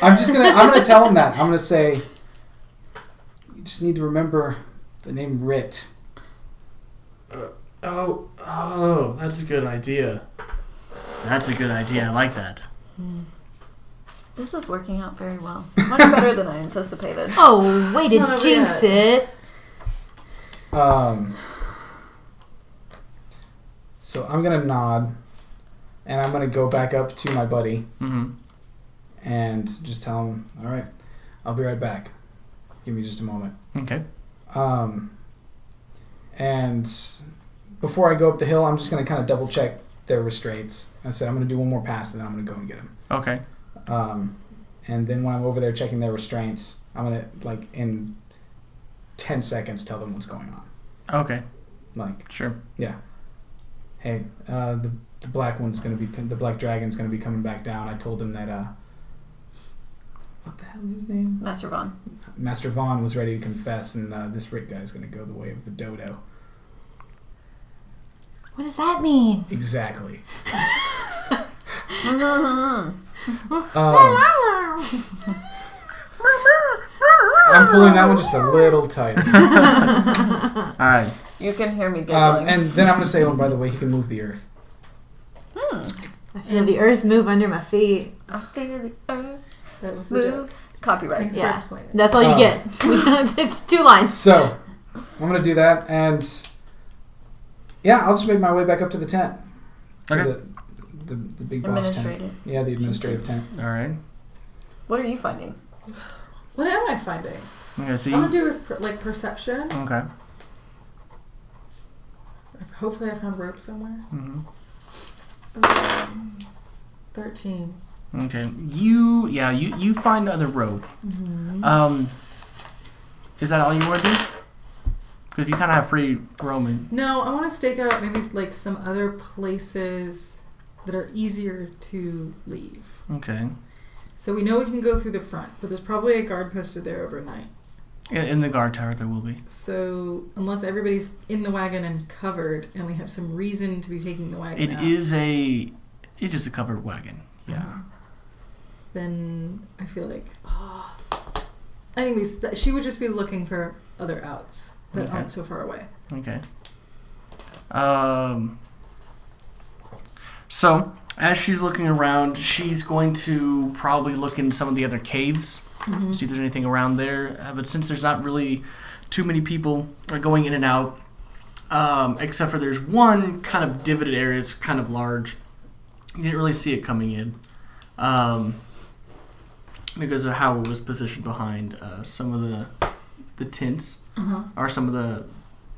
I'm gonna tell him that. I'm gonna say, you just need to remember the name Rit. Oh, that's a good idea. That's a good idea. I like that. This is working out very well. Much better than I anticipated. Oh, way to jinx it. So I'm gonna nod, and I'm gonna go back up to my buddy, and just tell him, all right, I'll be right back. Give me just a moment. Okay. And before I go up the hill, I'm just gonna kind of double check their restraints. I said I'm gonna do one more pass, and then I'm gonna go and get him. Okay. And then when I'm over there checking their restraints, I'm gonna in 10 seconds tell them what's going on. Okay. Sure. Yeah. Hey, the black dragon's gonna be coming back down. I told him that what the hell is his name? Master Vaughn. Master Vaughn was ready to confess, and this Rick guy's gonna go the way of the dodo. What does that mean? Exactly. I'm pulling that one just a little tighter. All right. You can hear me giggling. And then I'm going to say, oh, by the way, he can move the earth. I feel the earth move under my feet. I feel the earth That was the joke. Copyright. Thanks for explaining. That's all you get. It's 2 lines. So, I'm going to do that, and yeah, I'll just make my way back up to the tent. Okay. The big boss tent. Yeah, the administrative tent. All right. What are you finding? What am I finding? Okay, so I'm gonna do with perception. Okay. Hopefully I found rope somewhere. 13. Okay. You find another road. Is that all you want to do? Because you kind of have free roaming. No, I want to stake out maybe some other places that are easier to leave. Okay. So we know we can go through the front, but there's probably a guard posted there overnight. In the guard tower, there will be. So unless everybody's in the wagon and covered, and we have some reason to be taking the wagon out, It is a covered wagon. Yeah. Then I feel like. Anyways, she would just be looking for other outs that aren't so far away. Okay. So as she's looking around, she's going to probably look in some of the other caves, see if there's anything around there. But since there's not really too many people going in and out, except for there's one kind of divoted area. It's kind of large. You didn't really see it coming in because of how it was positioned behind some of the tents or some of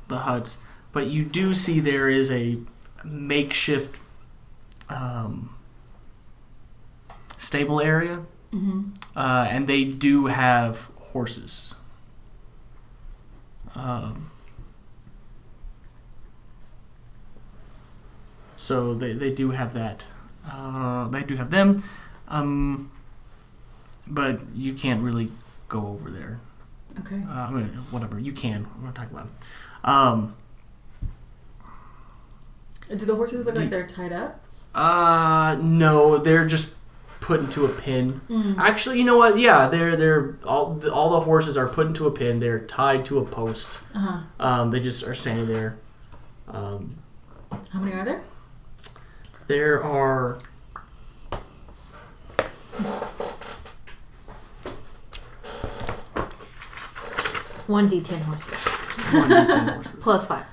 the huts. But you do see there is a makeshift stable area, and they do have horses. So they do have that. They do have them, but you can't really go over there. Okay. I mean, whatever. You can. I'm not talking about Do the horses look like they're tied up? No, they're just put into a pen. Actually, you know what? Yeah, they're all the horses are put into a pen. They're tied to a post. They just are standing there. How many are there? There are 1d10 horses. 1d10 horses. Plus 5.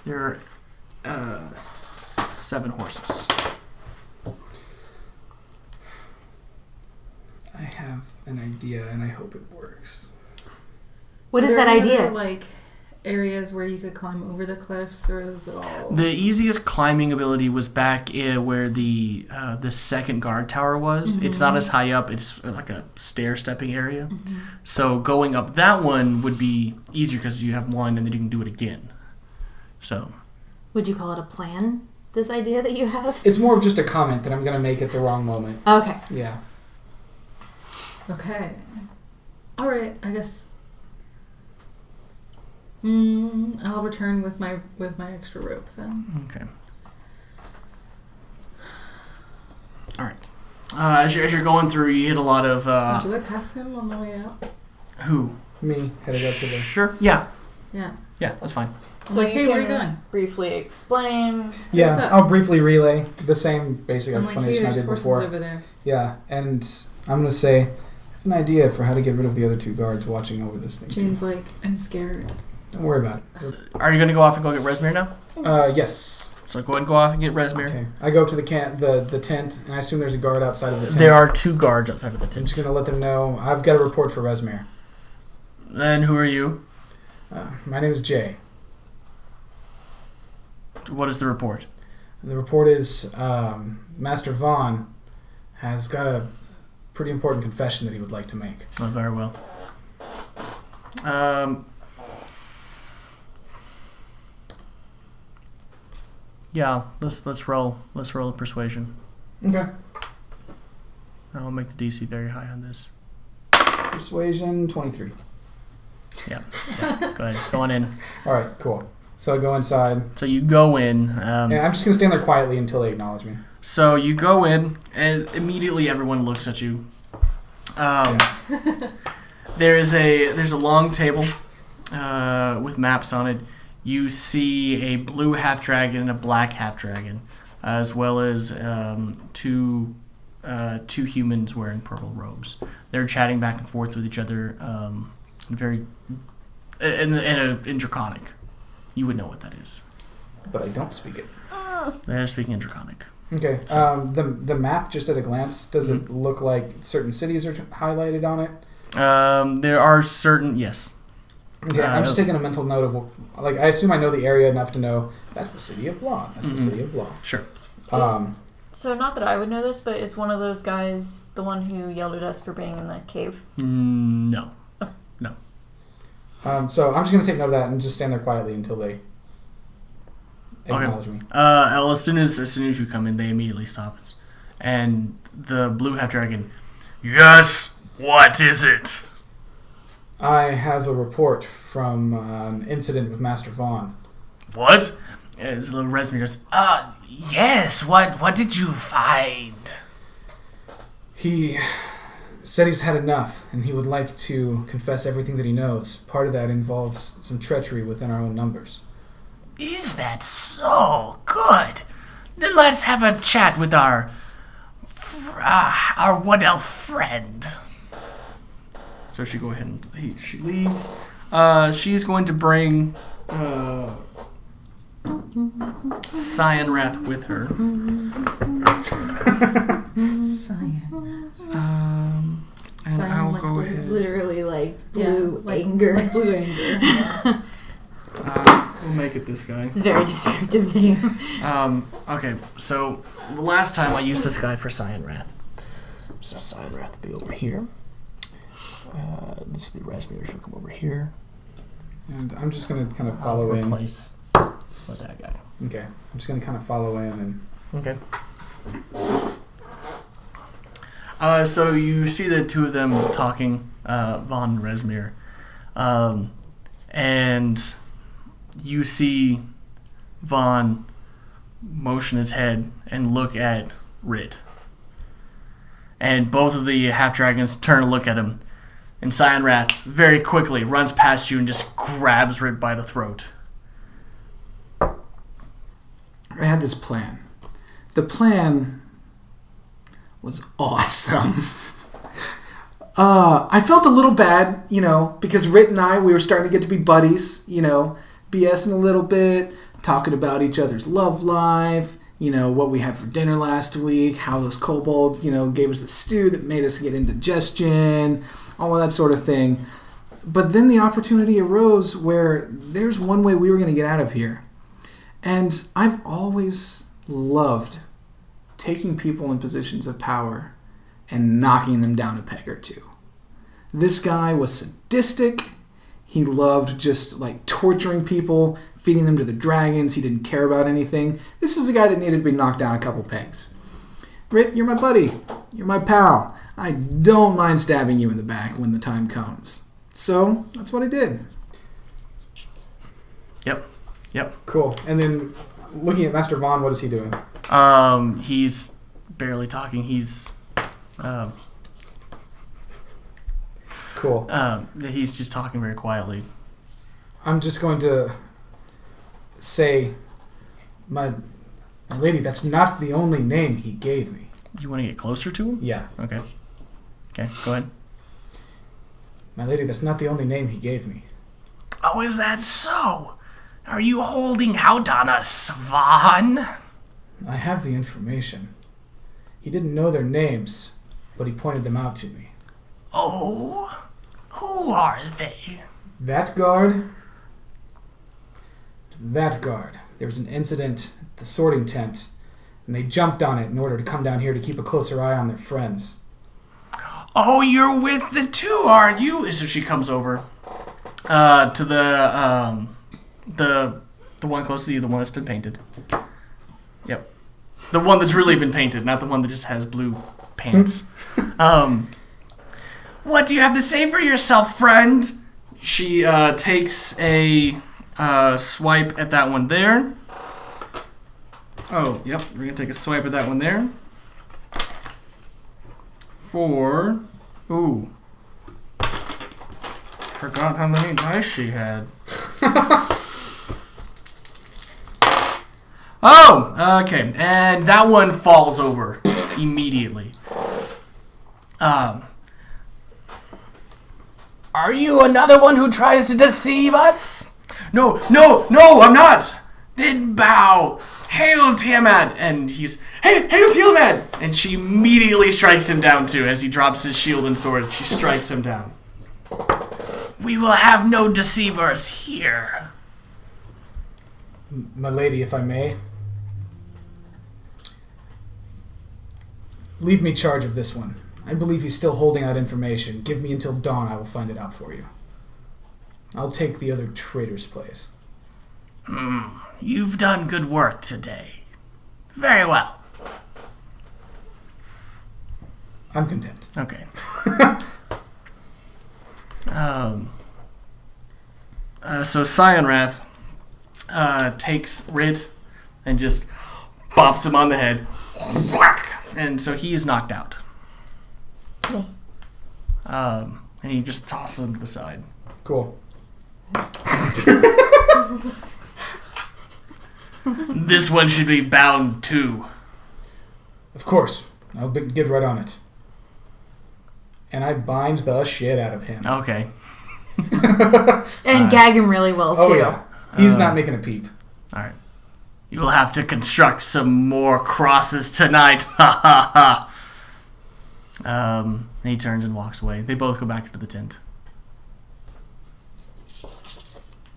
There are 7 horses. I have an idea, and I hope it works. What is Are that there any idea? other, areas where you could climb over the cliffs, or is it all? The easiest climbing ability was back where the second guard tower was. It's not as high up. It's like a stair-stepping area. So going up that one would be easier because you have one, and then you can do it again. So, Would you call it a plan, this idea that you have? It's more of just a comment that I'm going to make at the wrong moment. Okay. Yeah. Okay. All right. I guess. I'll return with my extra rope then. okay. All right. As you're going through, you hit a lot of Do I pass him on the way out? who? Me headed up to the. Sure. Yeah. Yeah. Yeah, that's fine. So like, hey, where are you going? Briefly explain. What's Yeah, up? I'll briefly relay the same basic I'm like, hey, explanation I there's did horses before. over there. Yeah, and I'm gonna say, I have an idea for how to get rid of the other 2 guards watching over this thing. Jane's like, I'm scared. Don't worry about it. Are you going to go off and go get Resmir now? Yes. So go ahead and go off and get Resmir. Okay. I go up to the tent, and I assume there's a guard outside of the tent. There are 2 guards outside of the I'm tent. just gonna let them know I've got a report for Resmir. And who are you? My name is Jay. What is the report? The report is Master Vaughn has got a pretty important confession that he would like to make. Oh, very well. Yeah, let's roll a persuasion. Okay. I'll make the DC very high on this. Persuasion 23. Yeah. Go ahead. Go on in. All right, cool. So I go inside. So you go in. And I'm just gonna stand there quietly until they acknowledge me. So you go in, and immediately everyone looks at you. There's a long table with maps on it. You see a blue half dragon and a black half dragon, as well as two humans wearing purple robes. They're chatting back and forth with each other, in Draconic. You would know what that is. But I don't speak it. They're speaking in Draconic. Okay. The map, just at a glance, does it look like certain cities are highlighted on it? There are certain, yes. Okay, I'm just taking a mental note of, I assume I know the area enough to know that's the city of Blah. That's the city of Blah. Sure. So not that I would know this, but is one of those guys the one who yelled at us for being in that cave? No. No. So I'm just going to take note of that and just stand there quietly until they acknowledge me. Well, as soon as you come in, they immediately stop. And the blue half dragon, yes, what is it? I have a report from an incident with Master Vaughn. What? His little Resmir goes, yes, what did you find? He said he's had enough, and he would like to confess everything that he knows. Part of that involves some treachery within our own numbers. Is that so? Good. Then let's have a chat with our Wood Elf friend. So she go ahead and she leaves. She's going to bring Cyan Wrath with her. Cyan. And Cyan, I'll like go blue. ahead. Literally like blue anger. Like blue anger. We'll make it this guy. It's a very descriptive name. Okay, so the last time I used this guy for Cyan Wrath. So Cyan Wrath will be over here. This will be Rasmir. She'll come over here. And I'm just going to kind of follow in. Replace with that guy. Okay. I'm just going to kind of follow in and... Okay. So you see the two of them talking, Vaughn and Resmir. And you see Vaughn motion his head and look at Rit. And both of the half-dragons turn to look at him. And Cyan Wrath very quickly runs past you and just grabs Rit by the throat. I had this plan. The plan was awesome. I felt a little bad, because Rit and I, we were starting to get to be buddies, BSing a little bit, talking about each other's love life, what we had for dinner last week, how those kobolds, gave us the stew that made us get indigestion, all of that sort of thing. But then the opportunity arose where there's one way we were going to get out of here. And I've always loved taking people in positions of power and knocking them down a peg or two. This guy was sadistic. He loved just torturing people, feeding them to the dragons. He didn't care about anything. This is a guy that needed to be knocked down a couple pegs. Rit, you're my buddy. You're my pal. I don't mind stabbing you in the back when the time comes. So, that's what I did. Yep. Cool. And then, looking at Master Vaughn, what is he doing? He's barely talking. He's Cool. He's just talking very quietly. I'm just going to say, my lady, that's not the only name he gave me. You want to get closer to him? Yeah. Okay. Okay, go ahead. My lady, that's not the only name he gave me. Oh, is that so? Are you holding out on us, Vaughn? I have the information. He didn't know their names, but he pointed them out to me. Oh? Who are they? That guard. There was an incident at the sorting tent, and they jumped on it in order to come down here to keep a closer eye on their friends. Oh, you're with the two, are you? So she comes over to the one close to you, the one that's been painted. Yep. The one that's really been painted, not the one that just has blue pants. What do you have to say for yourself, friend? She takes a swipe at that one there. Oh, yep. We're going to take a swipe at that one there. Ooh. Forgot how many dice she had. Oh, okay. And that one falls over immediately. Are you another one who tries to deceive us? No, I'm not. Then bow. Hail Tiamat. And he's, Hail Tiamat. And she immediately strikes him down too. As he drops his shield and sword, she strikes him down. We will have no deceivers here. My lady, if I may. Leave me charge of this one. I believe he's still holding out information. Give me until dawn, I will find it out for you. I'll take the other traitor's place. You've done good work today. Very well. I'm content. Okay. So Sionrath takes Rid and just bops him on the head. Whack! And so he is knocked out. Okay. And he just tosses him to the side. Cool. This one should be bound too. Of course. I'll get right on it. And I bind the shit out of him. Okay. And gag him really well, too. Oh, yeah. He's not making a peep. Alright. You will have to construct some more crosses tonight. Ha ha ha. And he turns and walks away. They both go back into the tent.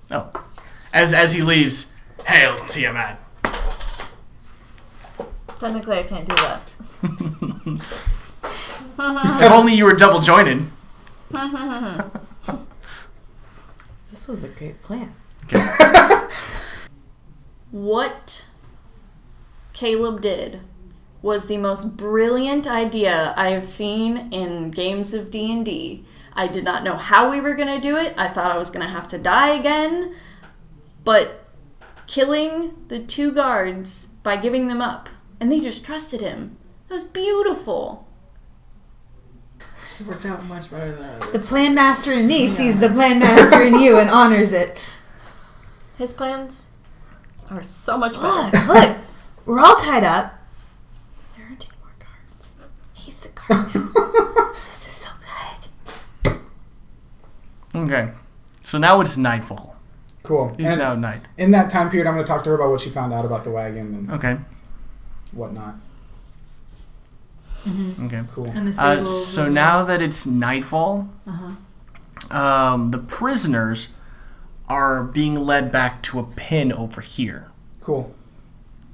Oh. As he leaves, Hail Tiamat. Technically, I can't do that. If only you were double jointed. This was a great plan. What Caleb did was the most brilliant idea I have seen in games of D&D. I did not know how we were going to do it. I thought I was going to have to die again. But killing the two guards by giving them up, and they just trusted him. It was beautiful. This worked out much better than others. The plan master in me sees the plan master in you and honors it. His plans are so much Look, better. look, we're all tied up. There aren't any more guards. He's the guard now. This is so good. Okay. So now it's nightfall. Cool. It's now night. In that time period, I'm going to talk to her about what she found out about the wagon and Okay. whatnot. Mm-hmm. Okay. Cool. And the stables. So now that it's nightfall, the prisoners are being led back to a pin over here. Cool.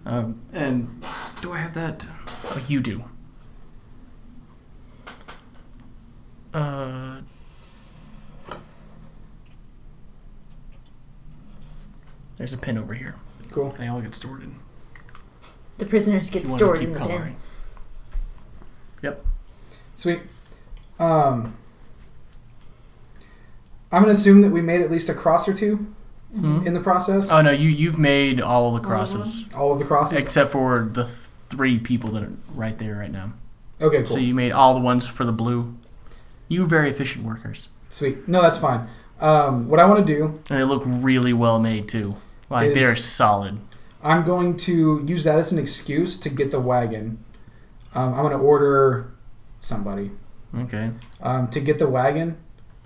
And do I have that? Oh, you do. There's a pin over here. Cool. They all get stored in. The prisoners get You want to stored keep in the coloring. bin. Yep. Sweet. I'm going to assume that we made at least a cross or two in the process. Oh no, you've made all of the crosses All of the crosses? except for the 3 people that are right there right now. Okay, cool. So you made all the ones for the blue. You very efficient workers. Sweet. No, that's fine. What I want to do... And they look really well made, too. Like, they're solid. I'm going to use that as an excuse to get the wagon. I'm going to order somebody. Okay. To get the wagon.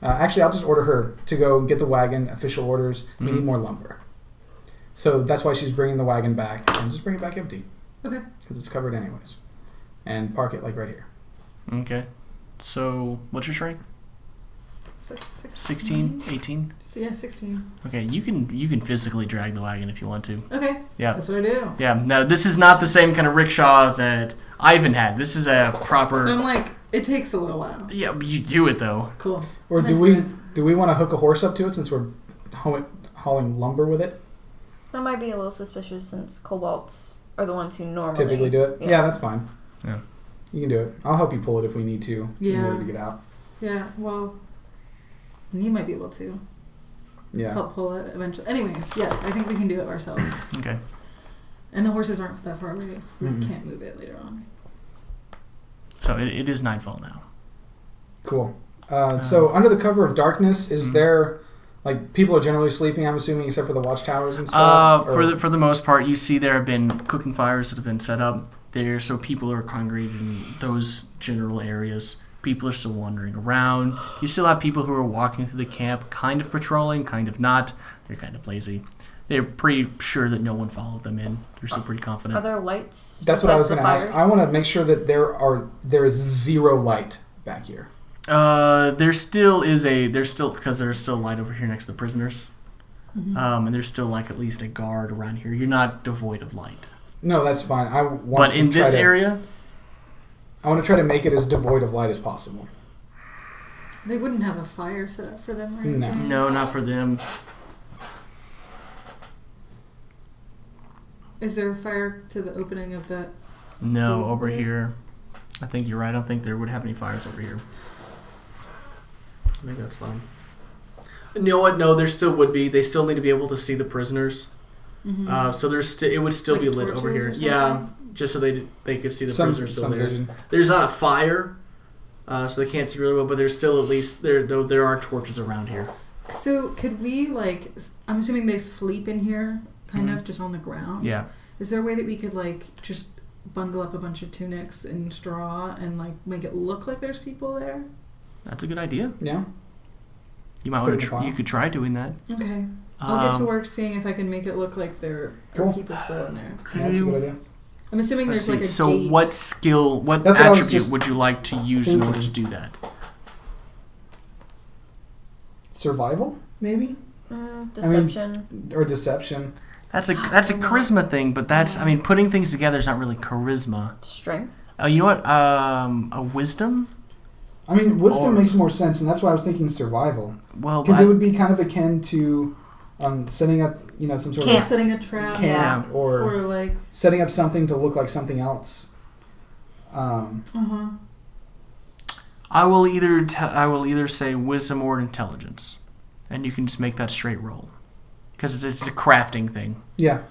Actually, I'll just order her to go and get the wagon. Official orders. We need more lumber. So that's why she's bringing the wagon back. And just bring it back empty. Okay. Because it's covered anyways. And park it like right here. Okay. So, what's your strength? It's like 16? 18? Yeah, 16. Okay, you can physically drag the wagon if you want to. Okay. Yeah. That's what I do. Yeah, no, this is not the same kind of rickshaw that Ivan had. This is a proper... So I'm like, it takes a little while. Yeah, but you do it, though. Cool. Or do we want to hook a horse up to it since we're hauling lumber with it? That might be a little suspicious since kobolds are the ones who normally Typically do it? Yeah, that's fine. Yeah. You can do it. I'll help you pull it if we need to in order to get out. Yeah, well, you might be able to Yeah. help pull it eventually. Anyways, yes, I think we can do it ourselves. Okay. And the horses aren't that far away. We Mhm. can't move it later on. So it is nightfall now. Cool. So under the cover of darkness, is there... Like, people are generally sleeping, I'm assuming, except for the watchtowers and stuff? For the most part, you see there have been cooking fires that have been set up there, so people are congregated in those general areas. People are still wandering around. You still have people who are walking through the camp, kind of patrolling, kind of not. They're kind of lazy. They're pretty sure that no one followed them in. They're still pretty confident. Are there lights? That's what I was besides going the to ask. fires? I want to make sure that there is zero light back here. There still because there's still light over here next to the prisoners. Mm-hmm. And there's still like at least a guard around here. You're not devoid of light. No, that's fine. But in this area, I want to try to make it as devoid of light as possible. They wouldn't have a fire set up for them, right? No. no, not for them. Is there a fire to the opening of that? No, Cave over there? here. I think you're right. I don't think there would have any fires over here. I think that's fine. You know what? No, there still would be. They still need to be able to see the prisoners. Mm-hmm. So there's it would still Like be lit over here. torches or Yeah, something? just so they could see the Some prisoners still there. vision. There's not a fire, so they can't see really well. But there's still at least there are torches around here. So could we I'm assuming they sleep in here, kind Mhm. of just on the ground. Yeah. Is there a way that we could just bundle up a bunch of tunics and straw and make it look like there's people there? That's a good idea. Yeah. You might Put it want in to. the file. You could try doing that. Okay. I'll get to Um, work seeing if I can make it look like there Cool. are people still in there. Yeah, that's a good idea. I'm assuming Let's there's see. a So gate. what skill, what That's what I was attribute just would you like to use in order to thinking. do that? Survival, maybe? Deception. Or deception. That's a charisma thing, but putting things together is not really charisma. Strength. You know what? A wisdom. I mean, wisdom Or- makes more sense, and that's why I was thinking survival. Well, Because it would be kind of akin to setting up, some sort Camp. of setting a trap camp or setting up something to look like something else. I will either say wisdom or intelligence, and you can just make that straight roll, because it's a crafting thing. Yeah.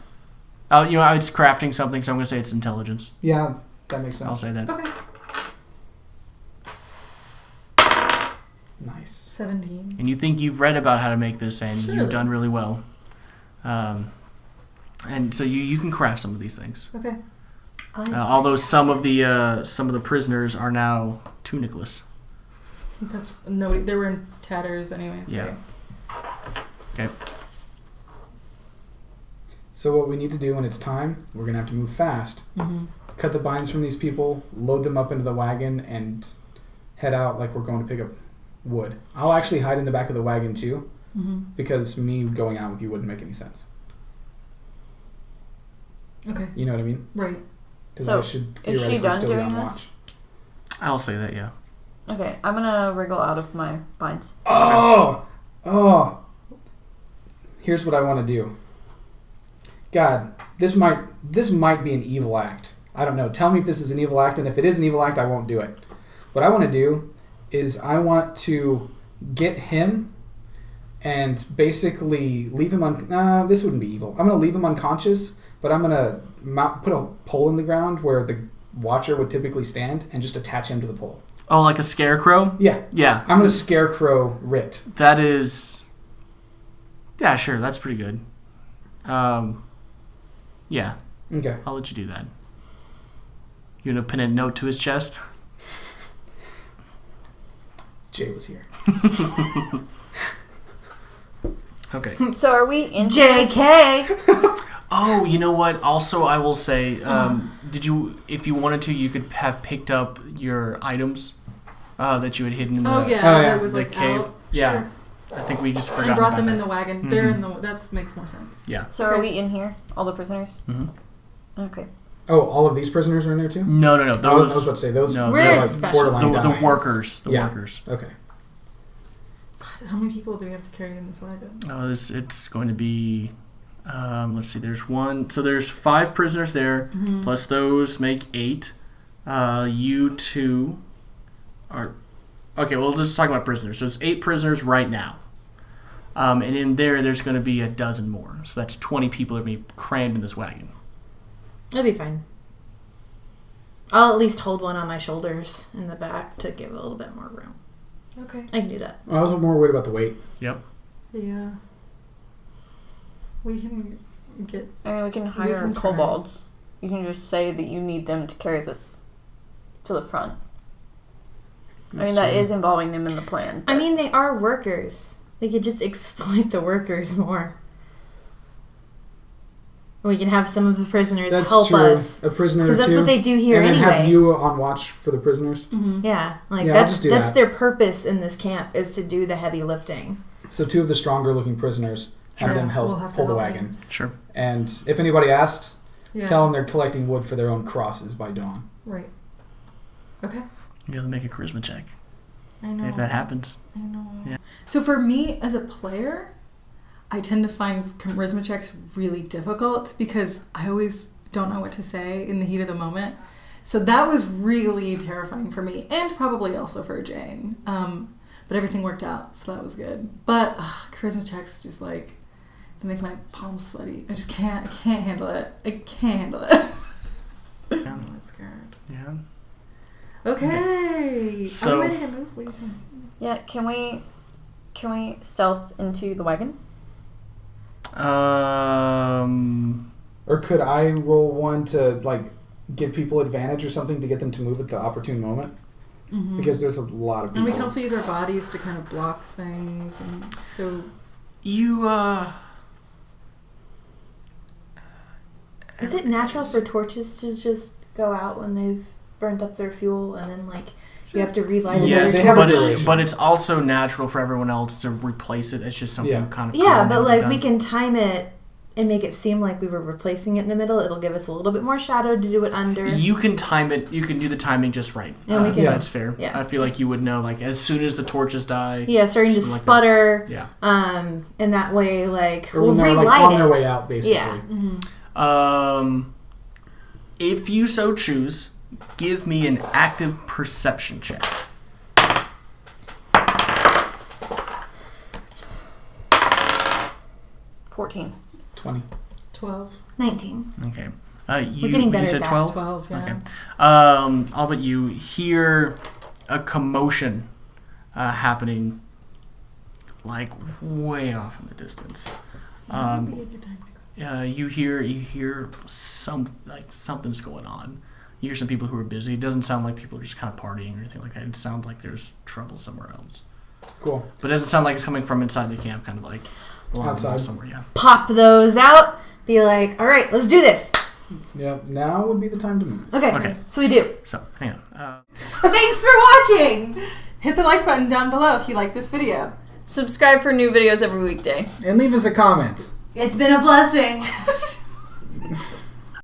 It's crafting something, so I'm gonna say it's intelligence. Yeah, that makes sense. I'll say that. Okay. Nice. 17. And you think you've read about how to make this, and Sure. you've done really well. And so you can craft some of these things. Okay. Although some of the prisoners are now tunicless. That's nobody. They were in tatters, anyways. Yeah. Right? Okay. So what we need to do when it's time, we're going to have to move fast. Mm-hmm. Cut the binds from these people, load them up into the wagon, and head out like we're going to pick up wood. I'll actually hide in the back of the wagon too, Mm-hmm. because me going out with you wouldn't make any sense. Okay. You know what I mean? Right. Because So, I should is she theoretically done still be doing on this? watch. I'll say that, yeah. Okay, I'm gonna wriggle out of my binds. Oh! Here's what I want to do. God, this might be an evil act. I don't know. Tell me if this is an evil act, and if it is an evil act, I won't do it. What I want to do is I want to get him and basically leave him on... this wouldn't be evil. I'm going to leave him unconscious, but I'm going to put a pole in the ground where the Watcher would typically stand and just attach him to the pole. Oh, like a scarecrow? Yeah. Yeah. I'm going to scarecrow Rit. That is... Yeah, sure. That's pretty good. Yeah. Okay. I'll let you do that. You going to pin a note to his chest? Jay was here. Okay. So are we in? JK. Oh, you know what? Also, I will say, if you wanted to, you could have picked up your items that you had hidden in the, As yeah. I was the like cave. out. Yeah. Sure. I think we just forgot And brought about them in that. the wagon. Mhm. They're in the. That makes more sense. Yeah. So are we in here? All the prisoners? Mhm. Okay. Oh, all of these prisoners are in there too? No. I was Those, about to say, those No, they're We're like special. borderline the dying. workers. The Yeah. workers. Okay. God, how many people do we have to carry in this wagon? It's going to be... let's see. There's one... So there's 5 prisoners there, plus those make 8. You 2 are... Okay, well, let's talk about prisoners. So it's 8 prisoners right now. And in there's going to be a dozen more. So that's 20 people that are going to be crammed in this wagon. It'll be fine. I'll at least hold one on my shoulders in the back to give a little bit more room. Okay. I can do that. I was more worried about the weight. Yep. Yeah. We can get. I mean, we can hire can try. kobolds. You can just say that you need them to carry this to the front. I mean, that is involving them in the plan. I mean, they are workers. We could just exploit the workers more. We can have some of the prisoners That's help true. us. A prisoner or Because that's two. what they do here and then anyway. have you on watch for the prisoners. Yeah, like Yeah, I'll that's just do that's that. their purpose in this camp is to do the heavy lifting. So 2 of the stronger looking prisoners, have Yeah, them help we'll have to pull the help wagon. Sure. And if anybody asks, Yeah. tell them they're collecting wood for their own crosses by dawn. Right. Okay. You have to make a charisma check. I know. If that happens. I know. Yeah. So for me as a player, I tend to find charisma checks really difficult because I always don't know what to say in the heat of the moment. So that was really terrifying for me and probably also for Jane. But everything worked out, so that was good. But charisma checks just like they make my palms sweaty. I just can't. I can't handle it. I can't handle it. Yeah. I'm not scared. Yeah. Okay. So- I'm ready to move. What do you think? Yeah, can we stealth into the wagon? Or could I roll one to like give people advantage or something to get them to move at the opportune moment? Mm-hmm. Because there's a lot of people. And we can also use our bodies to kind of block things, and so You, Is it natural for torches to just go out when they've burnt up their fuel and then like you have to relight yes, they have a but duration. but it's also natural for everyone else to replace it. It's just something Yeah. kind of Yeah, but like done. we can time it and make it seem like we were replacing it in the middle. It'll give us a little bit more shadow to do it under. You can time it. You can do the timing just right. And we can- That's fair. Yeah. I feel like you would know, like as soon as the torches die. Yeah, starting to Something like that. sputter. Yeah. And that way, like or we'll when they're relight like on it. their way out, basically. Yeah. If you so choose, give me an active perception check. 14. 20. 12. 19. Okay. We're getting better you said at that. 12? 12, yeah. Okay. I'll bet you hear a commotion happening, like way off in the distance. Be a good time to go. You hear something's going on. You hear some people who are busy. It doesn't sound like people are just kind of partying or anything like that. It sounds like there's trouble somewhere else. Cool. But it doesn't sound like it's coming from inside the camp, kind of like Outside. somewhere. Yeah. Pop those out. Be like, all right, let's do this. Yeah, now would be the time to move. Okay. Okay. So we do. So hang on. Thanks for watching! Hit the like button down below if you like this video. Subscribe for new videos every weekday. And leave us a comment. It's been a blessing.